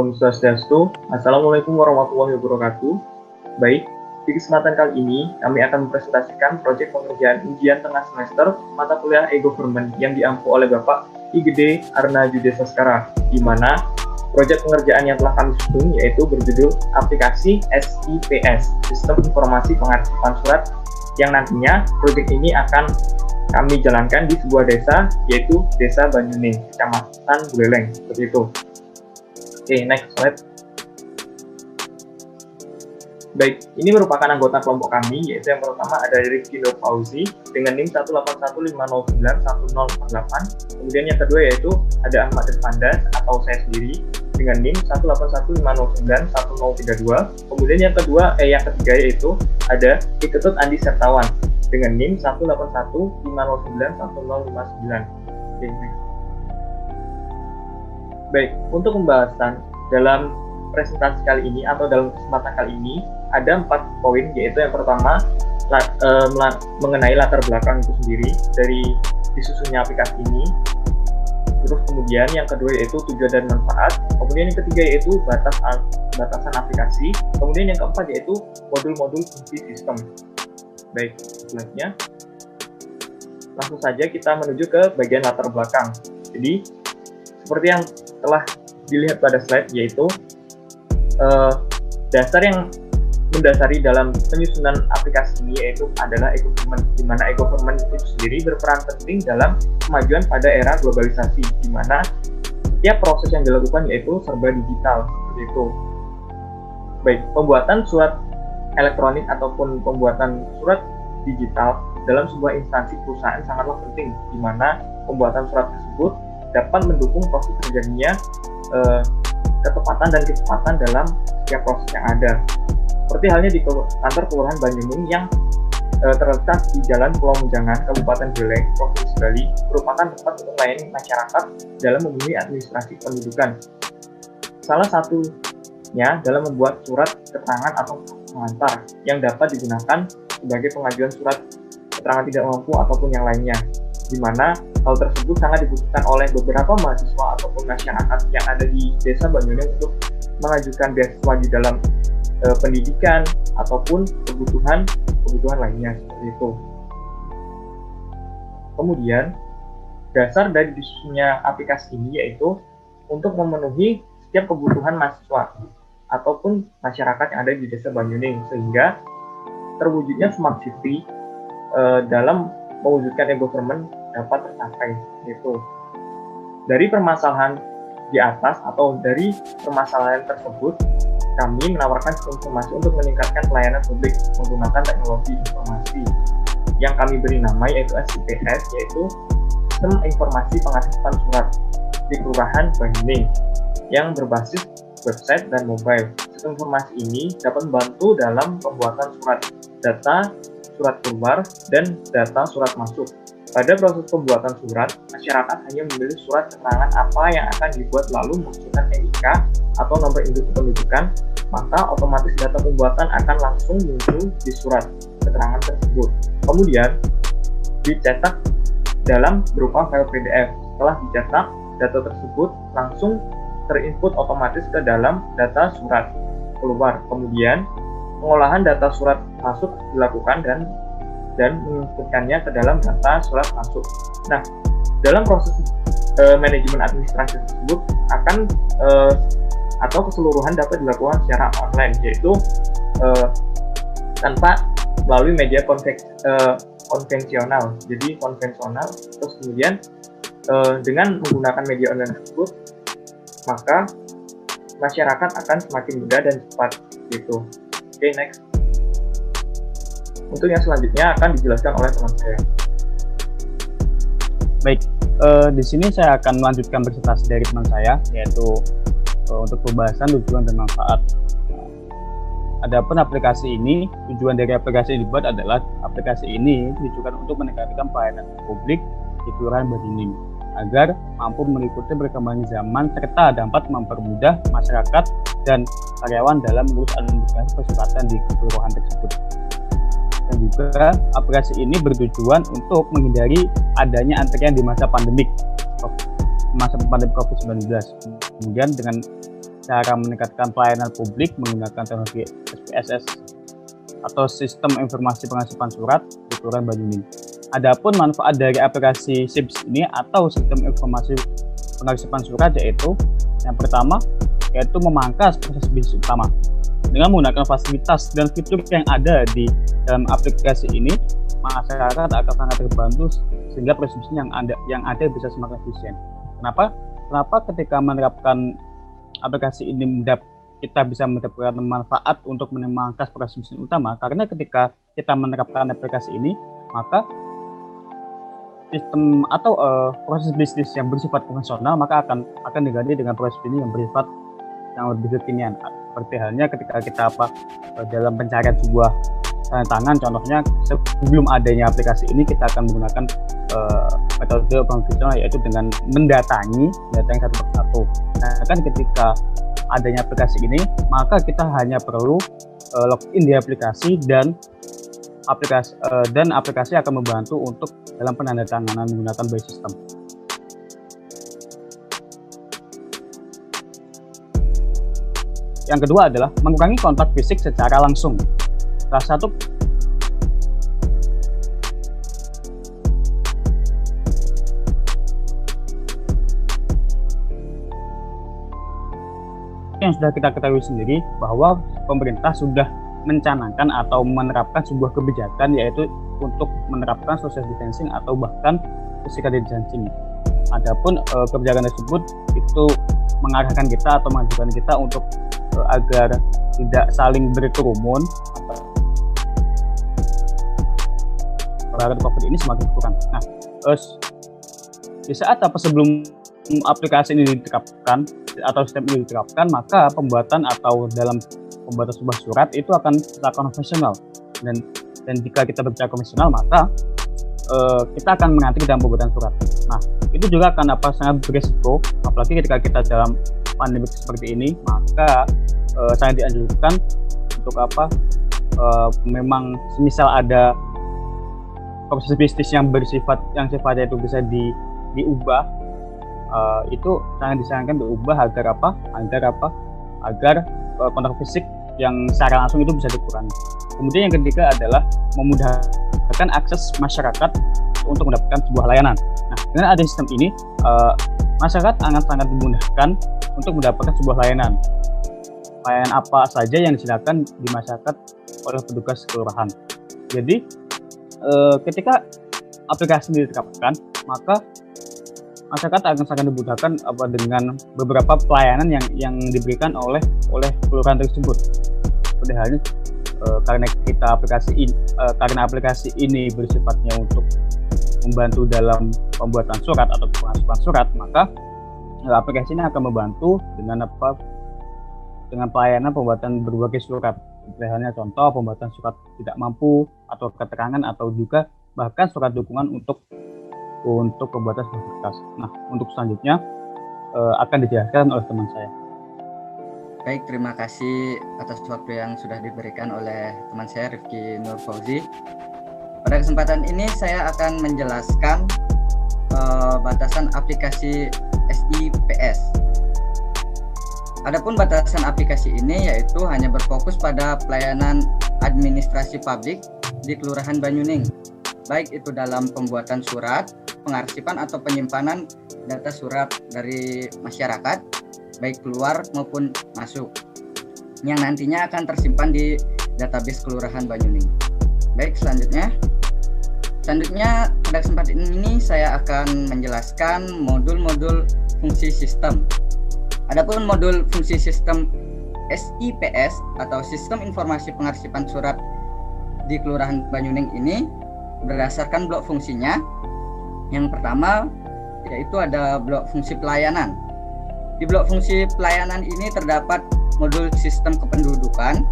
Om Swastiastu. Assalamualaikum warahmatullahi wabarakatuh. Baik, di kesempatan kali ini kami akan mempresentasikan proyek pengerjaan ujian tengah semester mata kuliah e-government yang diampu oleh Bapak I Gede Arna Judesaskara, di mana proyek pengerjaan yang telah kami susun yaitu berjudul aplikasi SIPS, Sistem Informasi Pengarsipan Surat, yang nantinya proyek ini akan kami jalankan di sebuah desa, yaitu Desa Banyuning, Kecamatan Buleleng, seperti itu. Oke, next slide. Baik, ini merupakan anggota kelompok kami, yaitu yang pertama ada Rifki Nur Fauzi dengan NIM 181509148. Kemudian yang kedua yaitu ada Ahmad Irfanda atau saya sendiri dengan NIM 181509132. Kemudian yang ketiga yaitu ada Iketut Andi Sertawan dengan NIM 181509159. Oke, next. Baik, untuk pembahasan dalam presentasi kali ini atau dalam kesempatan kali ini ada 4 poin, yaitu yang pertama mengenai latar belakang itu sendiri dari disusunnya aplikasi ini. Terus kemudian yang kedua yaitu tujuan dan manfaat. Kemudian yang ketiga yaitu batasan aplikasi. Kemudian yang keempat yaitu modul-modul fungsi sistem. Baik, selanjutnya langsung saja kita menuju ke bagian latar belakang. Jadi seperti yang telah dilihat pada slide, yaitu dasar yang mendasari dalam penyusunan aplikasi ini yaitu adalah e-government, di mana e-government itu sendiri berperan penting dalam kemajuan pada era globalisasi, di mana setiap proses yang dilakukan yaitu serba digital, seperti itu. Baik, pembuatan surat elektronik ataupun pembuatan surat digital dalam sebuah instansi perusahaan sangatlah penting, di mana pembuatan surat tersebut dapat mendukung proses terjadinya ketepatan dan kecepatan dalam setiap proses yang ada. Seperti halnya di kantor Kelurahan Banyuning yang terletak di Jalan Pulau Menjangan, Kabupaten Buleleng, Provinsi Bali, merupakan tempat untuk melayani masyarakat dalam memenuhi administrasi pendudukan. Salah satunya dalam membuat surat keterangan atau pengantar yang dapat digunakan sebagai pengajuan surat keterangan tidak mampu ataupun yang lainnya, di mana hal tersebut sangat dibutuhkan oleh beberapa mahasiswa ataupun masyarakat yang ada di Desa Banyuning untuk mengajukan beasiswa di dalam pendidikan ataupun kebutuhan lainnya, seperti itu. Kemudian dasar dari disusunnya aplikasi ini yaitu untuk memenuhi setiap kebutuhan mahasiswa ataupun masyarakat yang ada di Desa Banyuning, sehingga terwujudnya smart city dalam mewujudkan e-government dapat tercapai. Itu dari permasalahan di atas atau dari permasalahan tersebut, kami menawarkan informasi untuk meningkatkan pelayanan publik menggunakan teknologi informasi yang kami beri nama yaitu SIPS, yaitu Sistem Informasi Pengarsipan Surat di Kelurahan Banyuning yang berbasis website dan mobile. Sistem informasi ini dapat membantu dalam pembuatan surat, data surat keluar, dan data surat masuk. Pada proses pembuatan surat, masyarakat hanya memilih surat keterangan apa yang akan dibuat lalu memasukkan NIK atau nomor induk kependudukan, maka otomatis data pembuatan akan langsung muncul di surat keterangan tersebut. Kemudian dicetak dalam berupa file PDF. Setelah dicetak, data tersebut langsung terinput otomatis ke dalam data surat keluar. Kemudian pengolahan data surat masuk dilakukan dan menginputkannya ke dalam data surat masuk. Nah, dalam proses manajemen administrasi tersebut akan atau keseluruhan dapat dilakukan secara online, yaitu tanpa melalui media konvensional. Jadi konvensional, terus kemudian dengan menggunakan media online tersebut, maka masyarakat akan semakin mudah dan cepat, gitu. Oke, next. Untuk yang selanjutnya akan dijelaskan oleh teman saya. Baik, di sini saya akan melanjutkan presentasi dari teman saya, yaitu untuk pembahasan tujuan dan manfaat. Adapun aplikasi ini, tujuan dari aplikasi yang dibuat adalah aplikasi ini ditujukan untuk meningkatkan pelayanan publik di Kelurahan Banyuning agar mampu mengikuti perkembangan zaman serta dapat mempermudah masyarakat dan karyawan dalam mengurus administrasi persuratan di kelurahan tersebut. Dan juga aplikasi ini bertujuan untuk menghindari adanya antrian di masa pandemi COVID-19. Kemudian dengan cara meningkatkan pelayanan publik menggunakan teknologi SPSS atau Sistem Informasi Pengarsipan Surat di Kelurahan Banyuning. Adapun manfaat dari aplikasi SIPS ini atau Sistem Informasi Pengarsipan Surat yaitu yang pertama yaitu memangkas proses bisnis utama. Dengan menggunakan fasilitas dan fitur yang ada di dalam aplikasi ini, masyarakat akan sangat terbantu sehingga proses bisnis yang ada bisa semakin efisien. Kenapa ketika menerapkan aplikasi ini kita bisa mendapatkan manfaat untuk memangkas proses bisnis utama? Karena ketika kita menerapkan aplikasi ini, maka sistem atau proses bisnis yang bersifat konvensional maka akan diganti dengan proses bisnis yang bersifat yang lebih kekinian. Seperti halnya ketika kita dalam pencarian sebuah tanda tangan, contohnya sebelum adanya aplikasi ini kita akan menggunakan metode konvensional yaitu dengan mendatangi satu persatu. Nah kan ketika adanya aplikasi ini maka kita hanya perlu login di aplikasi dan aplikasi akan membantu untuk dalam penandatanganan menggunakan by system. Yang kedua adalah mengurangi kontak fisik secara langsung. Salah satu yang sudah kita ketahui sendiri bahwa pemerintah sudah mencanangkan atau menerapkan sebuah kebijakan yaitu untuk menerapkan social distancing atau bahkan physical distancing. Adapun kebijakan tersebut itu mengarahkan kita atau mengajukan kita untuk agar tidak saling berkerumun agar COVID ini semakin berkurang. Nah, di saat sebelum aplikasi ini diterapkan atau sistem ini diterapkan, maka pembuatan atau dalam pembuatan sebuah surat itu akan secara konvensional dan jika kita berbicara konvensional maka kita akan mengantri dalam pembuatan surat. Nah, itu juga akan sangat berisiko, apalagi ketika kita dalam pandemi seperti ini, maka sangat dianjurkan untuk memang semisal ada proses bisnis yang sifatnya itu bisa diubah, itu sangat disarankan diubah agar kontak fisik yang secara langsung itu bisa dikurangi. Kemudian yang ketiga adalah memudahkan akses masyarakat untuk mendapatkan sebuah layanan. Nah, dengan adanya sistem ini, masyarakat akan sangat dimudahkan untuk mendapatkan sebuah layanan. Layanan apa saja yang disilakan di masyarakat oleh petugas kelurahan. Jadi, ketika aplikasi ini diterapkan, maka masyarakat akan sangat dimudahkan dengan beberapa pelayanan yang diberikan oleh kelurahan tersebut. Seperti halnya karena aplikasi ini bersifatnya untuk membantu dalam pembuatan surat atau pengasuhan surat, maka aplikasi ini akan membantu dengan pelayanan pembuatan berbagai surat. Seperti halnya contoh pembuatan surat tidak mampu atau keterangan atau juga bahkan surat dukungan untuk pembuatan sertifikat. Nah, untuk selanjutnya akan dijelaskan oleh teman saya. Baik, terima kasih atas waktu yang sudah diberikan oleh teman saya Rifki Nur Fauzi. Pada kesempatan ini saya akan menjelaskan batasan aplikasi SIPS. Adapun batasan aplikasi ini yaitu hanya berfokus pada pelayanan administrasi publik di Kelurahan Banyuning, baik itu dalam pembuatan surat, pengarsipan atau penyimpanan data surat dari masyarakat, baik keluar maupun masuk, yang nantinya akan tersimpan di database Kelurahan Banyuning. Baik, selanjutnya pada kesempatan ini saya akan menjelaskan modul-modul fungsi sistem. Adapun modul fungsi sistem SIPS atau Sistem Informasi Pengarsipan Surat di Kelurahan Banyuning ini berdasarkan blok fungsinya. Yang pertama yaitu ada blok fungsi pelayanan. Di blok fungsi pelayanan ini terdapat modul sistem kependudukan,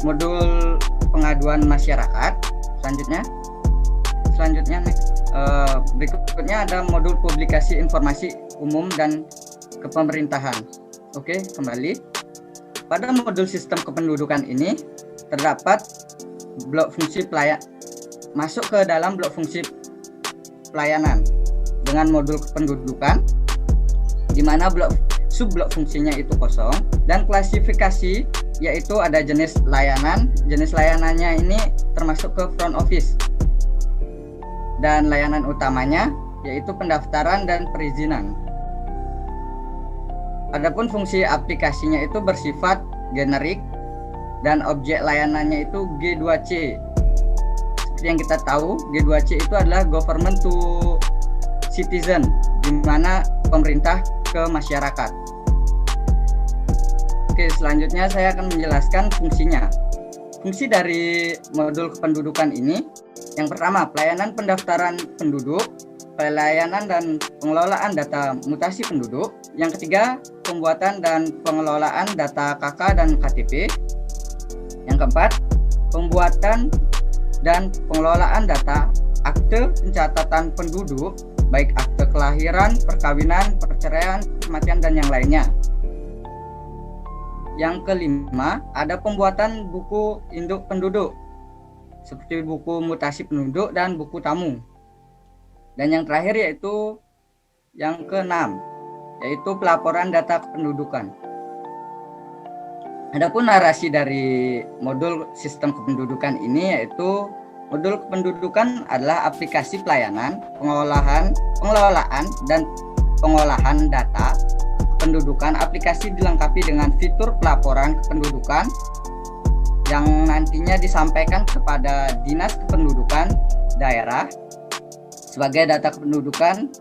modul pengaduan masyarakat, berikutnya ada modul publikasi informasi umum dan kepemerintahan. Oke, kembali. Pada modul sistem kependudukan ini terdapat blok fungsi masuk ke dalam blok fungsi pelayanan dengan modul kependudukan, di mana subblok fungsinya itu kosong, dan klasifikasi yaitu ada jenis layanan. Jenis layanannya ini termasuk ke front office, dan layanan utamanya yaitu pendaftaran dan perizinan. Adapun fungsi aplikasinya itu bersifat generik dan objek layanannya itu G2C. Seperti yang kita tahu, G2C itu adalah government to citizen, di mana pemerintah ke masyarakat. Oke, selanjutnya saya akan menjelaskan fungsinya. Fungsi dari modul kependudukan ini, yang pertama, pelayanan pendaftaran penduduk, pelayanan dan pengelolaan data mutasi penduduk. Yang ketiga, pembuatan dan pengelolaan data KK dan KTP. Yang keempat, pembuatan dan pengelolaan data akte pencatatan penduduk, baik akte kelahiran, perkawinan, perceraian, kematian, dan yang lainnya. Yang kelima, ada pembuatan buku induk penduduk, seperti buku mutasi penduduk dan buku tamu. Dan yang terakhir yaitu yang keenam, yaitu pelaporan data kependudukan. Adapun narasi dari modul sistem kependudukan ini yaitu modul kependudukan adalah aplikasi pelayanan, pengelolaan dan pengolahan data kependudukan. Aplikasi dilengkapi dengan fitur pelaporan kependudukan yang nantinya disampaikan kepada Dinas Kependudukan daerah sebagai data kependudukan,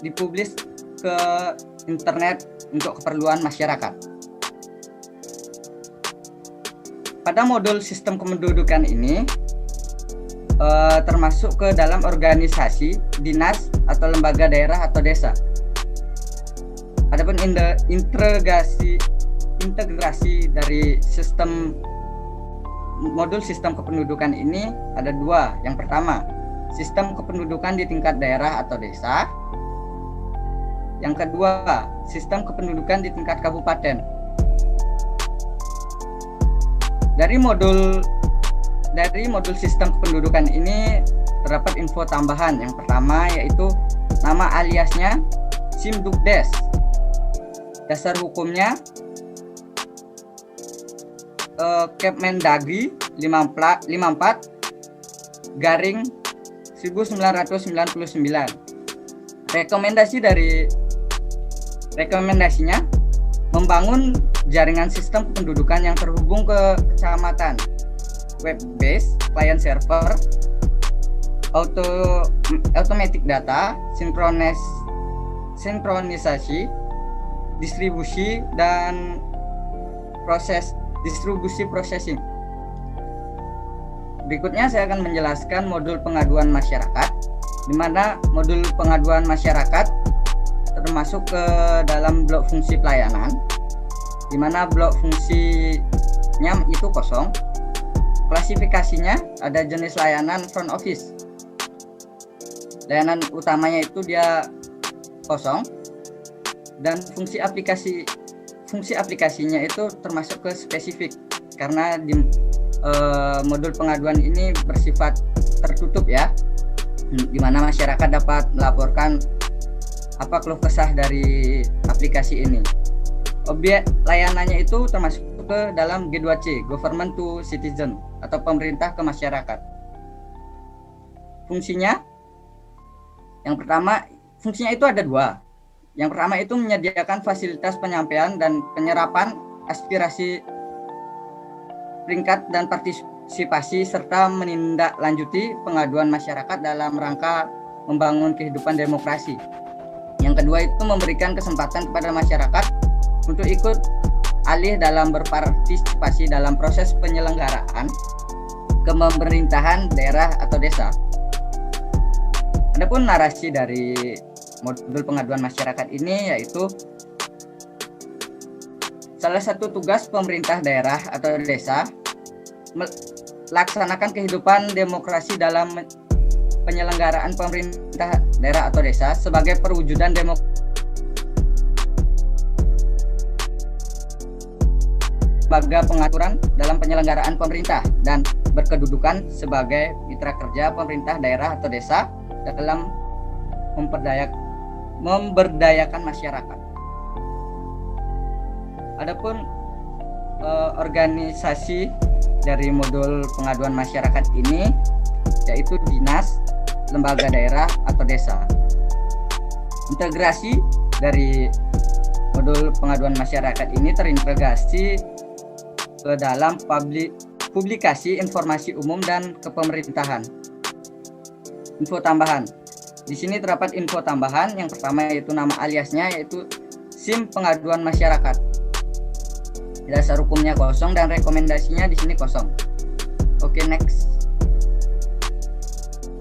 dipublis ke internet untuk keperluan masyarakat. Pada modul sistem kependudukan ini termasuk ke dalam organisasi, dinas, atau lembaga daerah atau desa. Adapun integrasi dari modul sistem kependudukan ini ada dua. Yang pertama, sistem kependudukan di tingkat daerah atau desa. Yang kedua, sistem kependudukan di tingkat kabupaten. Dari modul sistem kependudukan ini terdapat info tambahan. Yang pertama yaitu nama aliasnya Simdukdes. Dasar hukumnya Kemendagri 54/1999. Rekomendasinya membangun jaringan sistem kependudukan yang terhubung ke kecamatan, web base, client server, automatic data, sinkronisasi, distribusi, dan distribusi processing. Berikutnya saya akan menjelaskan modul pengaduan masyarakat, di mana modul pengaduan masyarakat termasuk ke dalam blok fungsi pelayanan, di mana blok fungsinya itu kosong. Klasifikasinya ada jenis layanan front office. Layanan utamanya itu dia kosong, dan fungsi aplikasinya itu termasuk ke spesifik, karena di modul pengaduan ini bersifat tertutup ya, di mana masyarakat dapat melaporkan apa keluh kesah dari aplikasi ini. Objek layanannya itu termasuk ke dalam G2C, government to citizen, atau pemerintah ke masyarakat. Fungsinya, yang pertama, fungsinya itu ada dua. Yang pertama itu menyediakan fasilitas penyampaian dan penyerapan aspirasi peringkat dan partisipasi, serta menindaklanjuti pengaduan masyarakat dalam rangka membangun kehidupan demokrasi. Yang kedua itu memberikan kesempatan kepada masyarakat untuk ikut alih dalam berpartisipasi dalam proses penyelenggaraan pemerintahan daerah atau desa. Adapun narasi dari modul pengaduan masyarakat ini yaitu salah satu tugas pemerintah daerah atau desa melaksanakan kehidupan demokrasi dalam penyelenggaraan pemerintah daerah atau desa sebagai perwujudan demokrasi, lembaga pengaturan dalam penyelenggaraan pemerintah, dan berkedudukan sebagai mitra kerja pemerintah daerah atau desa dalam memberdayakan masyarakat. Adapun organisasi dari modul pengaduan masyarakat ini yaitu dinas, lembaga daerah atau desa. Integrasi dari modul pengaduan masyarakat ini terintegrasi ke dalam publikasi informasi umum dan kepemerintahan. Info tambahan. Di sini terdapat info tambahan. Yang pertama yaitu nama aliasnya, yaitu SIM pengaduan masyarakat. Dasar hukumnya kosong dan rekomendasinya di sini kosong. Oke, next.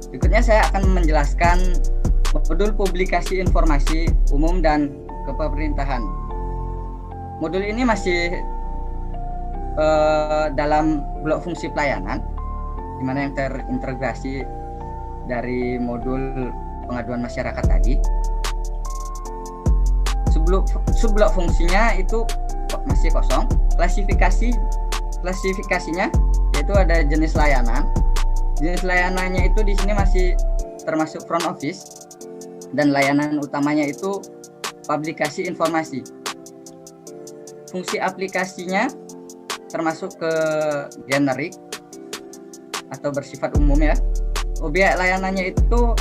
Berikutnya saya akan menjelaskan modul publikasi informasi umum dan kepemerintahan. Modul ini masih dalam blok fungsi pelayanan, di mana yang terintegrasi dari modul pengaduan masyarakat tadi. Subblok fungsinya itu masih kosong. Klasifikasinya yaitu ada jenis layanan. Jenis layanannya itu di sini masih termasuk front office, dan layanan utamanya itu publikasi informasi. Fungsi aplikasinya termasuk ke generik atau bersifat umum ya. Objek layanannya itu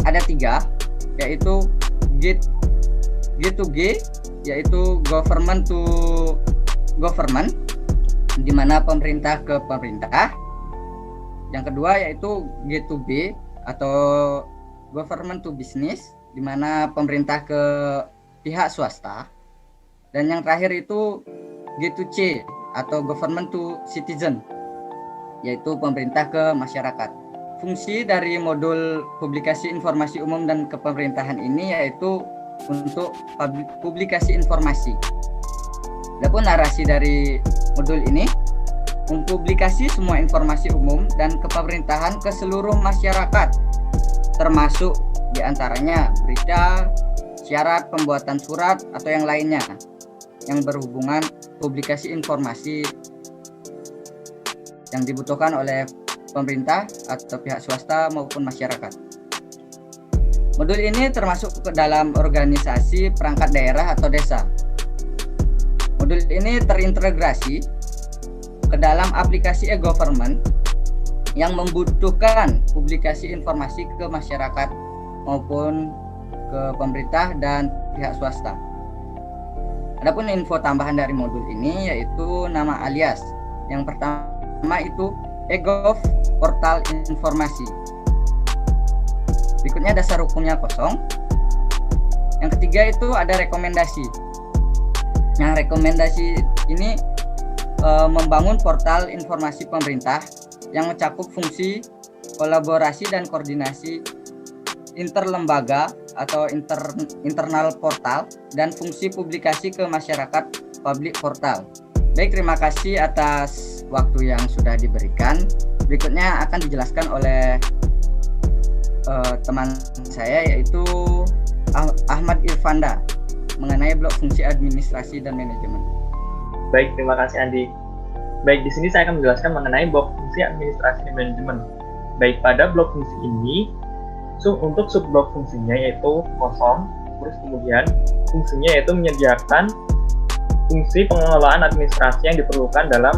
ada 3, yaitu G2G, yaitu government to government, di mana pemerintah ke pemerintah. Yang kedua yaitu G2B atau government to business, di mana pemerintah ke pihak swasta. Dan yang terakhir itu G2C atau government to citizen, yaitu pemerintah ke masyarakat. Fungsi dari modul publikasi informasi umum dan kepemerintahan ini yaitu untuk publikasi informasi. Adapun narasi dari modul ini mempublikasi semua informasi umum dan kepemerintahan ke seluruh masyarakat, termasuk diantaranya berita, syarat pembuatan surat atau yang lainnya yang berhubungan publikasi informasi yang dibutuhkan oleh pemerintah atau pihak swasta maupun masyarakat. Modul ini termasuk ke dalam organisasi perangkat daerah atau desa. Modul ini terintegrasi ke dalam aplikasi e-government yang membutuhkan publikasi informasi ke masyarakat maupun ke pemerintah dan pihak swasta. Adapun info tambahan dari modul ini yaitu nama alias. Yang pertama itu e-gov portal informasi. Berikutnya dasar hukumnya kosong. Yang ketiga itu ada rekomendasi. Nah, rekomendasi ini membangun portal informasi pemerintah yang mencakup fungsi kolaborasi dan koordinasi interlembaga atau internal portal dan fungsi publikasi ke masyarakat public portal. Baik, terima kasih atas waktu yang sudah diberikan. Berikutnya akan dijelaskan oleh teman saya yaitu Ahmad Irfanda mengenai blok fungsi administrasi dan manajemen. Baik, terima kasih Andi. Baik, di sini saya akan menjelaskan mengenai blok fungsi administrasi dan manajemen. Baik, pada blok fungsi ini, untuk subblok fungsinya yaitu kosong, terus kemudian fungsinya yaitu menyediakan fungsi pengelolaan administrasi yang diperlukan dalam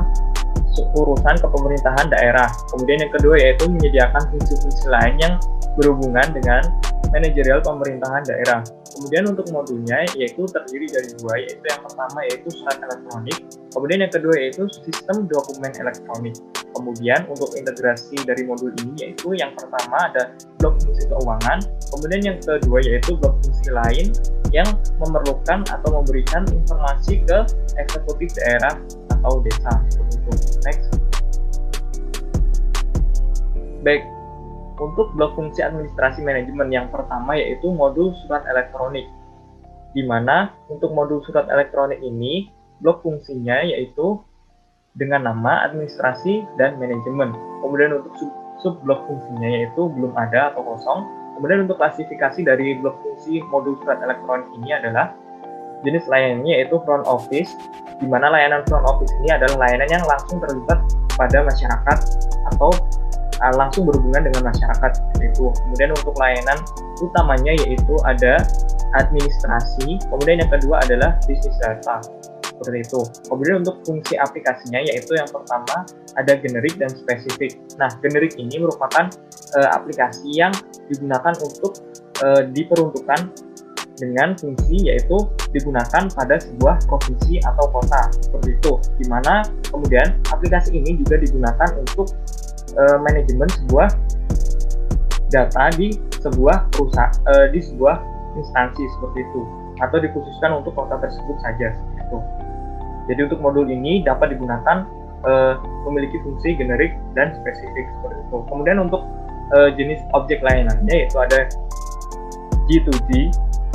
urusan kepemerintahan daerah. Kemudian yang kedua yaitu menyediakan fungsi-fungsi lain yang berhubungan dengan manajerial pemerintahan daerah. Kemudian untuk modulnya yaitu terdiri dari 2, yaitu yang pertama yaitu surat elektronik, kemudian yang kedua yaitu sistem dokumen elektronik. Kemudian untuk integrasi dari modul ini yaitu yang pertama ada blok fungsi keuangan, kemudian yang kedua yaitu blok fungsi lain yang memerlukan atau memberikan informasi ke eksekutif daerah atau desa. Seperti itu. Next. Baik. Untuk blok fungsi administrasi manajemen yang pertama yaitu modul surat elektronik, di mana untuk modul surat elektronik ini blok fungsinya yaitu dengan nama administrasi dan manajemen. Kemudian untuk sub-blok fungsinya yaitu belum ada atau kosong. Kemudian untuk klasifikasi dari blok fungsi modul surat elektronik ini adalah jenis layanannya yaitu front office, di mana layanan front office ini adalah layanan yang langsung terlibat pada masyarakat atau langsung berhubungan dengan masyarakat seperti itu. Kemudian untuk layanan utamanya yaitu ada administrasi, kemudian yang kedua adalah bisnis data seperti itu. Kemudian untuk fungsi aplikasinya yaitu yang pertama ada generik dan spesifik. Nah, generik ini merupakan aplikasi yang digunakan untuk diperuntukkan dengan fungsi yaitu digunakan pada sebuah provinsi atau kota seperti itu, dimana kemudian aplikasi ini juga digunakan untuk manajemen sebuah data di sebuah perusahaan, di sebuah instansi seperti itu, atau dikhususkan untuk kota tersebut saja seperti itu. Jadi untuk modul ini dapat digunakan memiliki fungsi generik dan spesifik seperti itu. Kemudian untuk jenis objek layanannya yaitu ada G2G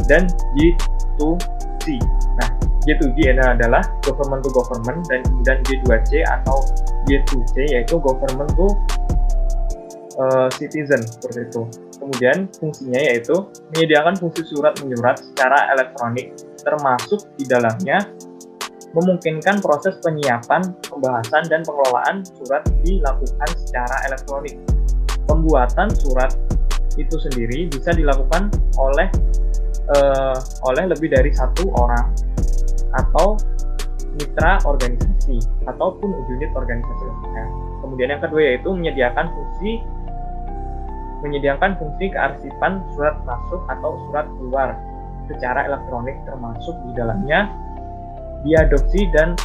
dan G2C. Nah, G2G ini adalah government to government, dan kemudian G2C atau G2C yaitu government to citizen seperti itu. Kemudian fungsinya yaitu menyediakan fungsi surat menyurat secara elektronik, termasuk di dalamnya memungkinkan proses penyiapan, pembahasan, dan pengelolaan surat dilakukan secara elektronik. Pembuatan surat itu sendiri bisa dilakukan oleh lebih dari satu orang atau mitra organisasi ataupun unit organisasi lainnya. Kemudian yang kedua yaitu menyediakan fungsi kearsipan surat masuk atau surat keluar secara elektronik, termasuk di dalamnya diadopsi dan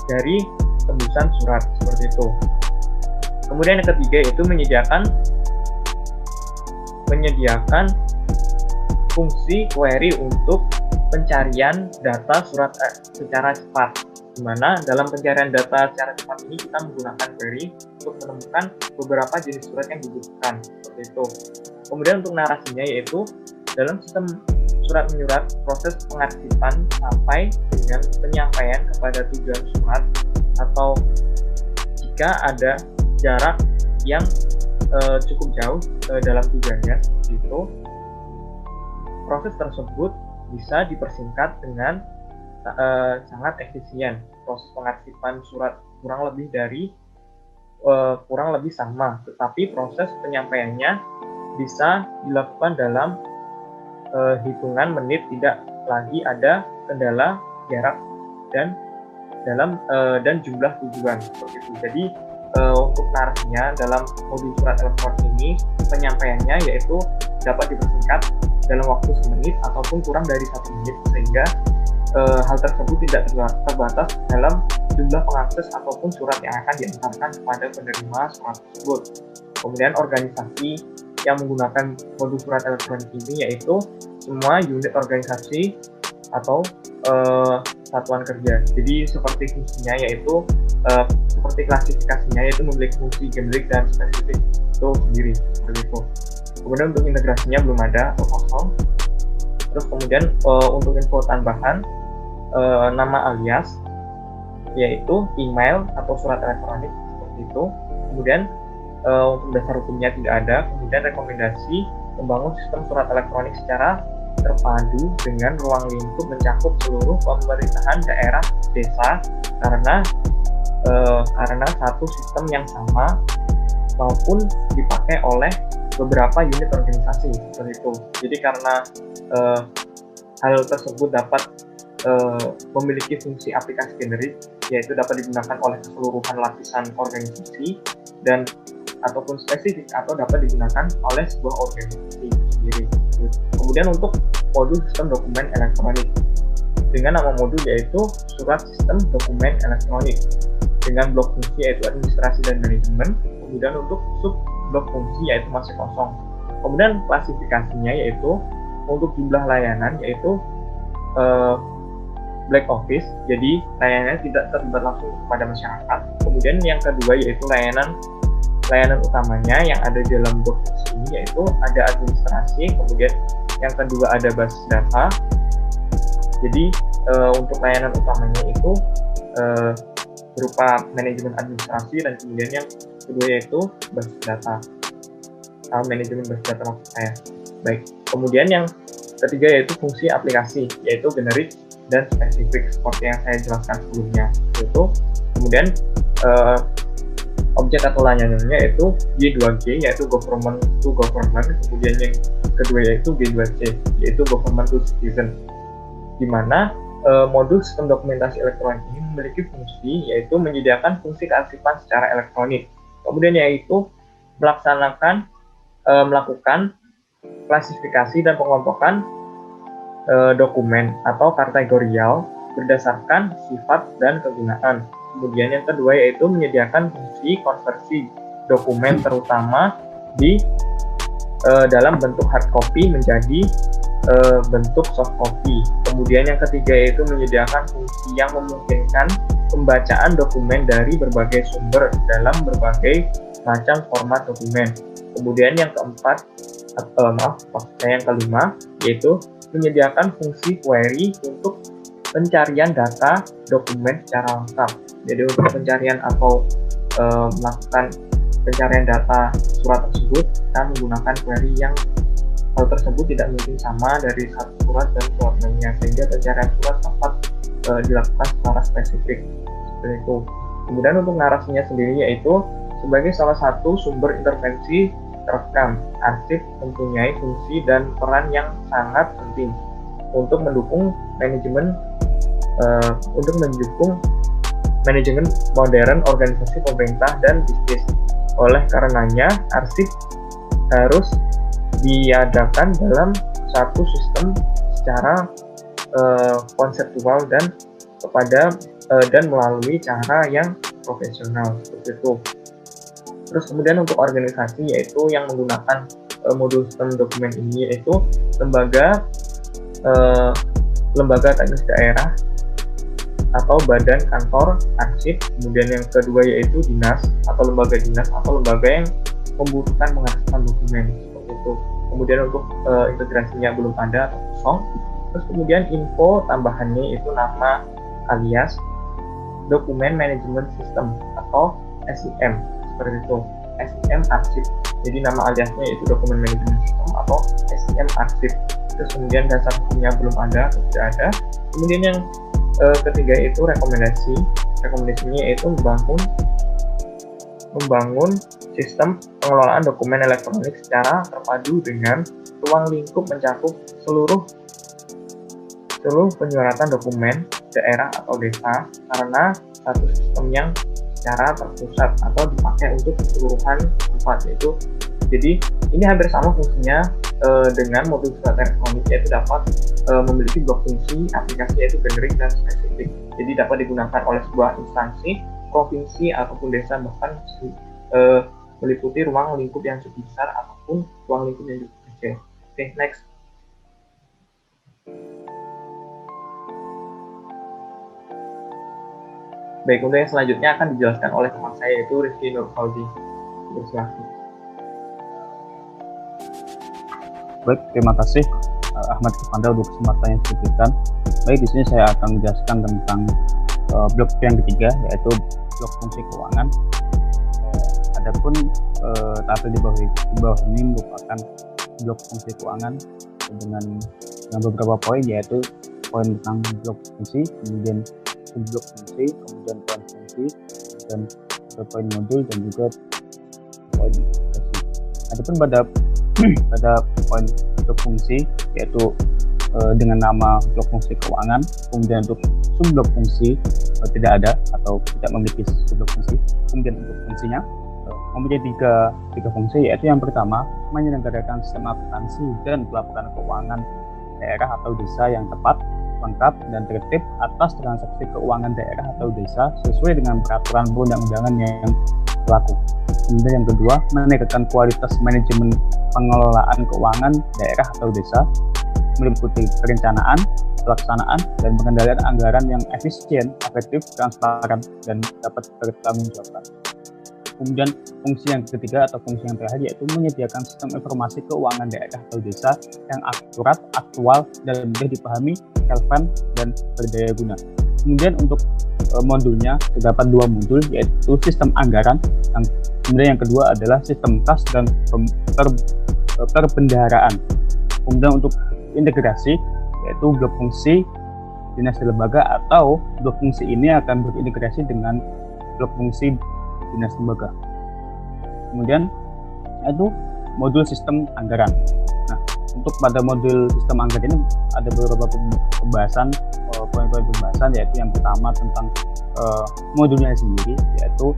dari tembusan surat seperti itu. Kemudian yang ketiga yaitu menyediakan fungsi query untuk pencarian data surat secara cepat, di mana dalam pencarian data secara cepat ini kita menggunakan query untuk menemukan beberapa jenis surat yang dibutuhkan seperti itu. Kemudian untuk narasinya yaitu dalam sistem surat menyurat proses pengarsipan sampai dengan penyampaian kepada tujuan surat, atau jika ada jarak yang cukup jauh dalam tujuannya seperti itu, proses tersebut bisa dipersingkat dengan sangat efisien. Proses pengarsipan surat kurang lebih sama, tetapi proses penyampaiannya bisa dilakukan dalam hitungan menit, tidak lagi ada kendala jarak dan jumlah tujuan seperti itu. Jadi untuk narasinya dalam modul surat elektronik ini penyampaiannya yaitu dapat dipersingkat dalam waktu semenit ataupun kurang dari 1 menit, sehingga hal tersebut tidak terbatas dalam jumlah pengakses ataupun surat yang akan diantarkan kepada penerima surat tersebut. Kemudian organisasi yang menggunakan modul surat elektronik ini yaitu semua unit organisasi atau satuan kerja. Jadi seperti fungsinya yaitu seperti klasifikasinya yaitu memiliki fungsi generik dan spesifik itu sendiri seperti itu. Kemudian untuk integrasinya belum ada atau kosong. Terus kemudian untuk info tambahan nama alias yaitu email atau surat elektronik seperti itu. Kemudian untuk dasar hukumnya tidak ada. Kemudian rekomendasi membangun sistem surat elektronik secara terpadu dengan ruang lingkup mencakup seluruh pemerintahan daerah desa karena satu sistem yang sama maupun dipakai oleh beberapa unit organisasi seperti itu. Jadi karena hal tersebut dapat memiliki fungsi aplikasi generik, yaitu dapat digunakan oleh keseluruhan lapisan organisasi dan ataupun spesifik atau dapat digunakan oleh sebuah organisasi sendiri. Kemudian untuk modul sistem dokumen elektronik dengan nama modul yaitu surat sistem dokumen elektronik dengan blok fungsi yaitu administrasi dan manajemen. Kemudian untuk sub blok fungsi yaitu masih kosong. Kemudian klasifikasinya yaitu untuk jumlah layanan yaitu black office, jadi layanannya tidak terlibat langsung kepada masyarakat. Kemudian yang kedua yaitu layanan utamanya yang ada di dalam blok fungsi ini yaitu ada administrasi, kemudian yang kedua ada basis data. Jadi untuk layanan utamanya itu berupa manajemen administrasi, dan kemudian yang kedua yaitu basis data, manajemen basis data maksud saya. Baik, kemudian yang ketiga yaitu fungsi aplikasi yaitu generik dan spesifik seperti yang saya jelaskan sebelumnya. Itu kemudian objek atau layanannya yaitu G2G, yaitu government to government, kemudian yang kedua yaitu G2C, yaitu government to citizen, di mana modul sistem dokumentasi elektronik ini memiliki fungsi yaitu menyediakan fungsi kearsipan secara elektronik, kemudian yaitu melakukan klasifikasi dan pengelompokan dokumen atau kategorial berdasarkan sifat dan kegunaan. Kemudian yang kedua yaitu menyediakan fungsi konversi dokumen terutama di dalam bentuk hard copy menjadi bentuk soft copy. Kemudian yang ketiga yaitu menyediakan fungsi yang memungkinkan pembacaan dokumen dari berbagai sumber dalam berbagai macam format dokumen. Kemudian yang keempat, yang kelima yaitu menyediakan fungsi query untuk pencarian data dokumen secara lengkap. Jadi untuk pencarian atau melakukan pencarian data surat tersebut, kita menggunakan query yang hal tersebut tidak mungkin sama dari satu surat dan surat lainnya, sehingga pencarian surat dapat dilakukan secara spesifik seperti itu. Kemudian untuk narasinya sendiri yaitu sebagai salah satu sumber intervensi terekam, arsip mempunyai fungsi dan peran yang sangat penting untuk mendukung manajemen modern organisasi pemerintah dan bisnis. Oleh karenanya, arsip harus diadakan dalam satu sistem secara konseptual dan melalui cara yang profesional seperti itu. Terus kemudian untuk organisasi yaitu yang menggunakan modul sistem dokumen ini yaitu lembaga teknis daerah atau badan kantor arsip. Kemudian yang kedua yaitu dinas atau lembaga yang membutuhkan mengarsipkan dokumen seperti itu. Kemudian untuk integrasinya belum ada atau kosong. Terus kemudian info tambahannya itu nama alias dokumen management system atau SIM seperti itu, SIM arsip. Jadi nama aliasnya itu dokumen management system atau SIM arsip. Terus kemudian dasar hukumnya belum ada atau tidak ada. Kemudian yang ketiga itu rekomendasinya yaitu membangun sistem pengelolaan dokumen elektronik secara terpadu dengan ruang lingkup mencakup seluruh penyuratan dokumen daerah atau desa karena satu sistem yang secara terpusat atau dipakai untuk keseluruhan tempat yaitu. Jadi ini hampir sama fungsinya dengan modul surat elektronik, yaitu dapat memiliki blok fungsi aplikasi yaitu generik dan spesifik. Jadi dapat digunakan oleh sebuah instansi, provinsi ataupun desa, bahkan meliputi ruang lingkup yang cukup besar ataupun ruang lingkup yang cukup kecil. Oke, next. Baik, untuk yang selanjutnya akan dijelaskan oleh teman saya yaitu Rizky Nurfauzi. Bersilakan. Baik, terima kasih Ahmad Kepanda untuk kesempatan yang diberikan. Baik, di sini saya akan menjelaskan tentang blok yang ketiga yaitu blok fungsi keuangan. Adapun tabel di bawah ini merupakan blok fungsi keuangan dengan beberapa poin, yaitu poin tentang blok fungsi, kemudian subblok fungsi, kemudian poin fungsi, dan poin modul dan juga poin fungsi. Adapun pada poin blok fungsi yaitu dengan nama blok fungsi keuangan, kemudian untuk subblok fungsi tidak ada atau tidak memiliki subblok fungsi. Kemudian untuk fungsinya mempunyai tiga fungsi, yaitu yang pertama menyelenggarakan sistem akuntansi dan pelaporan keuangan daerah atau desa yang tepat, lengkap, dan tertib atas transaksi keuangan daerah atau desa sesuai dengan peraturan perundang-undangan yang berlaku. Kemudian yang kedua, meningkatkan kualitas manajemen pengelolaan keuangan daerah atau desa, meliputi perencanaan, pelaksanaan, dan pengendalian anggaran yang efisien, efektif, transparan, dan dapat bertanggungjawabkan. Kemudian fungsi yang ketiga atau fungsi yang terakhir yaitu menyediakan sistem informasi keuangan daerah atau desa yang akurat, aktual, dan mudah dipahami, relevan, dan berdaya guna. Kemudian untuk modulnya terdapat dua modul, yaitu sistem anggaran, kemudian yang kedua adalah sistem kas dan perbendaharaan. Kemudian untuk integrasi yaitu blok fungsi dinas dan lembaga, atau blok fungsi ini akan berintegrasi dengan blok fungsi dinas lembaga. Kemudian itu modul sistem anggaran. Nah, untuk pada modul sistem anggaran ini ada beberapa pembahasan, poin-poin pembahasan, yaitu yang pertama tentang modulnya sendiri, yaitu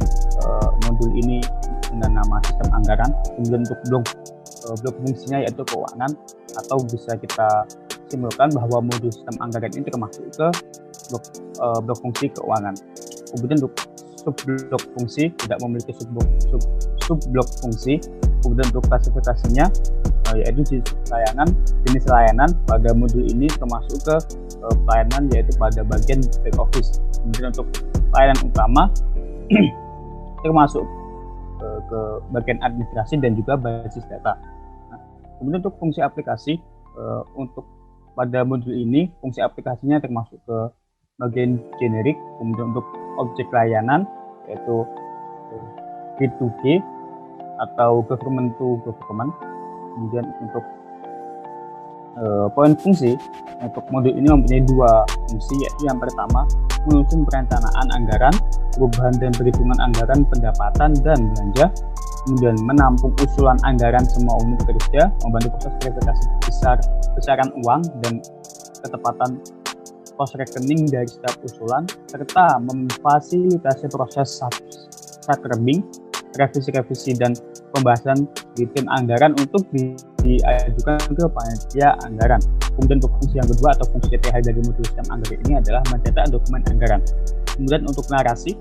modul ini dengan nama sistem anggaran. Kemudian untuk blok fungsinya yaitu keuangan, atau bisa kita simpulkan bahwa modul sistem anggaran ini termasuk ke blok fungsi keuangan. Kemudian untuk subblok fungsi tidak memiliki subblok fungsi. Kemudian untuk klasifikasinya yaitu jenis layanan pada modul ini termasuk ke pelayanan, yaitu pada bagian back office. Kemudian untuk pelayanan utama termasuk ke bagian administrasi dan juga basis data. Nah, kemudian untuk fungsi aplikasi, untuk pada modul ini fungsi aplikasinya termasuk ke bagian generik. Kemudian untuk objek layanan yaitu G2G atau government to government. Kemudian untuk poin fungsi, untuk modul ini mempunyai dua fungsi, yaitu yang pertama menyusun perencanaan anggaran, perubahan dan perhitungan anggaran pendapatan dan belanja, kemudian menampung usulan anggaran semua unit kerja, membantu proses verifikasi besaran uang dan ketepatan pos rekening dari setiap usulan, serta memfasilitasi proses subscribing, revisi dan pembahasan di tim anggaran untuk diajukan ke panitia anggaran. Kemudian untuk fungsi yang kedua atau fungsi CTH dari modul sistem anggaran ini adalah mencetak dokumen anggaran. Kemudian untuk narasi,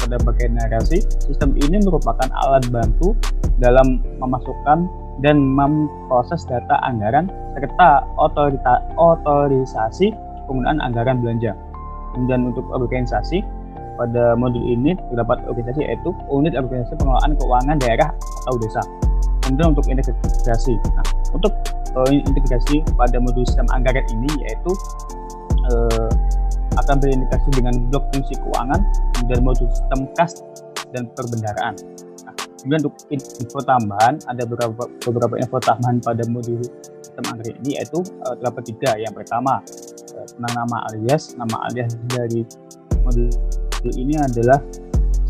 pada bagian narasi, sistem ini merupakan alat bantu dalam memasukkan dan memproses data anggaran serta otorisasi penggunaan anggaran belanja. Kemudian untuk organisasi, pada modul ini terdapat organisasi yaitu unit organisasi pengelolaan keuangan daerah atau desa. Kemudian untuk integrasi, nah untuk integrasi pada modul sistem anggaran ini yaitu akan berintegrasi dengan blok fungsi keuangan, kemudian modul sistem kas dan perbendaharaan. Nah, kemudian untuk info tambahan, ada beberapa info tambahan pada modul sistem anggaran ini, yaitu terdapat 3. Yang pertama tentang nama alias dari modul ini adalah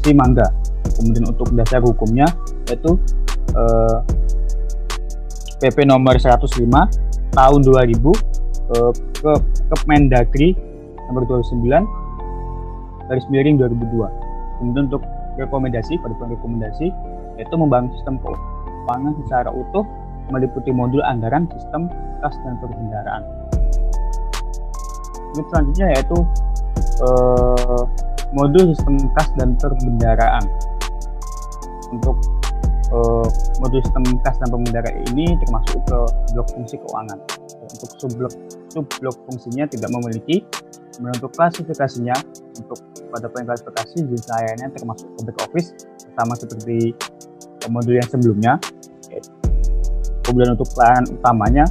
si Mangga. Kemudian untuk dasar hukumnya yaitu PP nomor 105 tahun 2000 ke Kemendagri nomor 29/2002. Kemudian untuk rekomendasi, pada poin rekomendasi yaitu membangun sistem keuangan secara utuh meliputi modul anggaran, sistem kas dan perbendaharaan. Selanjutnya yaitu modul sistem kas dan perbendaharaan. Untuk modul sistem kas dan perbendaharaan ini termasuk ke blok fungsi keuangan. Untuk subblok fungsinya tidak memiliki. Kemudian untuk klasifikasinya, untuk pada poin klasifikasi jenis layanannya termasuk ke back office sama seperti modul yang sebelumnya. Kemudian untuk pelayanan utamanya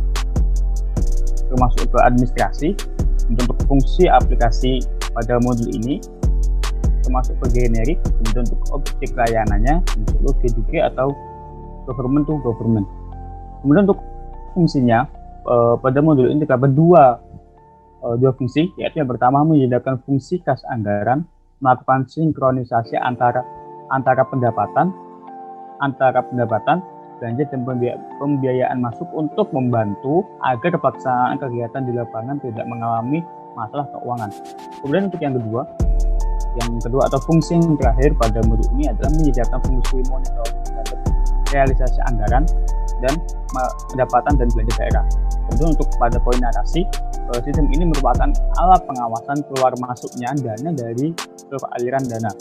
termasuk ke administrasi. Untuk fungsi aplikasi pada modul ini termasuk ke generik. Kemudian untuk objek layanannya untuk G2G atau government to government. Kemudian untuk fungsinya pada modul ini terdapat dua fungsi, yaitu yang pertama menyediakan fungsi kas anggaran, melakukan sinkronisasi antara pendapatan, belanja dan pembiayaan masuk untuk membantu agar pelaksanaan kegiatan di lapangan tidak mengalami masalah keuangan. Kemudian untuk yang kedua atau fungsi yang terakhir pada modul ini adalah menyediakan fungsi monitoring terhadap realisasi anggaran dan pendapatan dan belanja daerah. Kemudian untuk pada poin narasi, sistem ini merupakan alat pengawasan keluar masuknya dana dari seluruh aliran dana.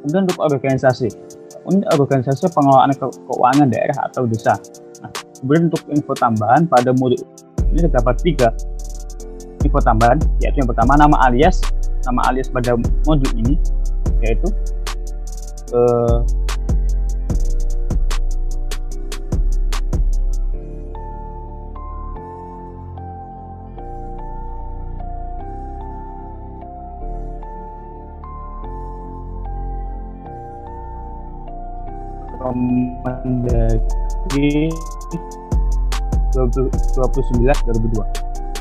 Kemudian untuk organisasi pengelolaan keuangan daerah atau desa. Nah, kemudian untuk info tambahan pada modul ini terdapat 3 info tambahan, yaitu yang pertama nama alias pada modul ini yaitu Kemendagri 29/2002.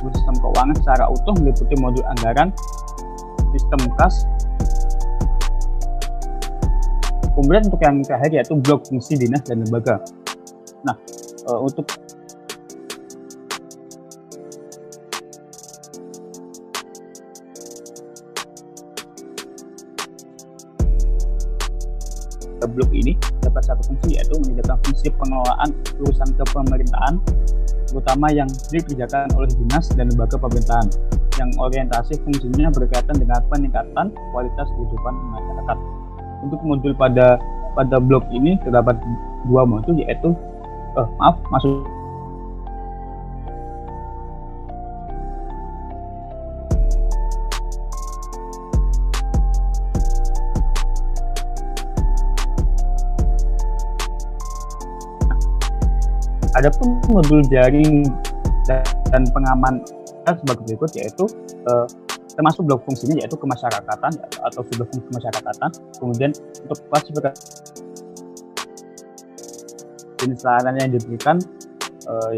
Sistem keuangan secara utuh meliputi modul anggaran, sistem kas, Kemudian untuk yang terakhir yaitu blok fungsi dinas dan lembaga. Nah, untuk blok ini dapat satu fungsi, yaitu menyediakan fungsi pengelolaan urusan kepemerintahan, terutama yang dikerjakan oleh dinas dan lembaga pemerintahan, yang orientasi fungsinya berkaitan dengan peningkatan kualitas kehidupan masyarakat. Untuk modul pada blok ini terdapat 2 modul, yaitu Adapun modul jaring dan pengaman sebagai berikut, yaitu termasuk blok fungsinya yaitu kemasyarakatan atau sublok fungsi kemasyarakatan. Kemudian untuk klasifikasi jenis layanan yang diberikan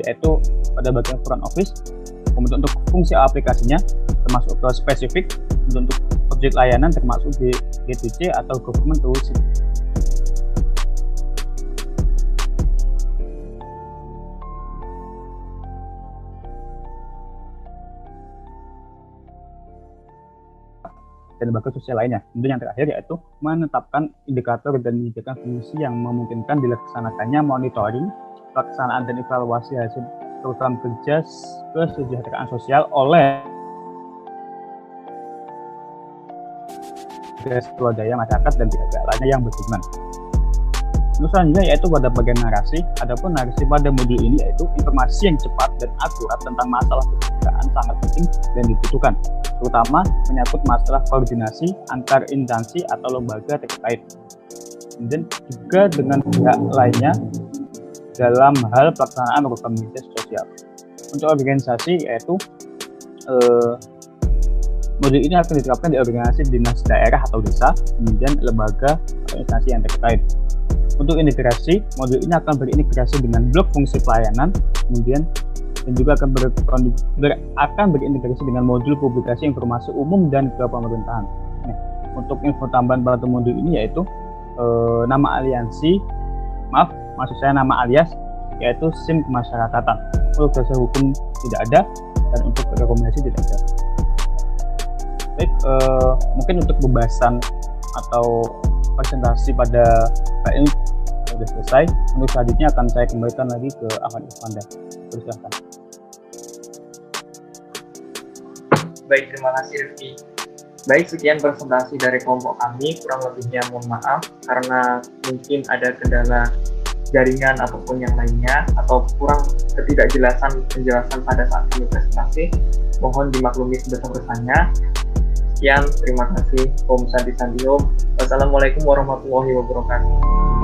yaitu pada bagian front office. Kemudian untuk fungsi aplikasinya termasuk ke spesifik. Untuk objek layanan termasuk di GTC atau Government Tools. Dan lembaga sosial lainnya. Kemudian yang terakhir yaitu menetapkan indikator dan menyediakan fungsi yang memungkinkan dilaksanakannya monitoring, pelaksanaan dan evaluasi hasil program kerja kesejahteraan sosial oleh swadaya masyarakat dan pihak lainnya yang berhubungan. Terus selanjutnya yaitu pada bagian narasi. Adapun narasi pada modul ini yaitu informasi yang cepat dan akurat tentang masalah kesejahteraan sangat penting dan dibutuhkan, terutama menyangkut masalah koordinasi antar instansi atau lembaga terkait, dan juga dengan pihak lainnya dalam hal pelaksanaan program kerja sosial. Untuk organisasi yaitu modul ini akan diterapkan di organisasi dinas daerah atau desa, kemudian lembaga atau instansi yang terkait. Untuk integrasi, modul ini akan berintegrasi dengan blok fungsi pelayanan, kemudian dan juga akan berintegrasi dengan modul publikasi informasi umum dan kepemerintahan. Nah, untuk info tambahan pada modul ini yaitu nama alias yaitu SIM kemasyarakatan. Untuk dasar hukum tidak ada dan untuk rekomendasi tidak ada. Baik, mungkin untuk pembahasan atau presentasi pada ini sudah selesai. Untuk selanjutnya akan saya kembalikan lagi ke Ahmad Irfanda. Silakan. Baik, terima kasih Rifki. Baik, sekian presentasi dari kelompok kami. Kurang lebihnya mohon maaf karena mungkin ada kendala jaringan ataupun yang lainnya, atau kurang ketidakjelasan penjelasan pada saat kami presentasi. Mohon dimaklumi sebesar-besarnya. Sekian, terima kasih. Om Santi Santi Om. Wassalamualaikum warahmatullahi wabarakatuh.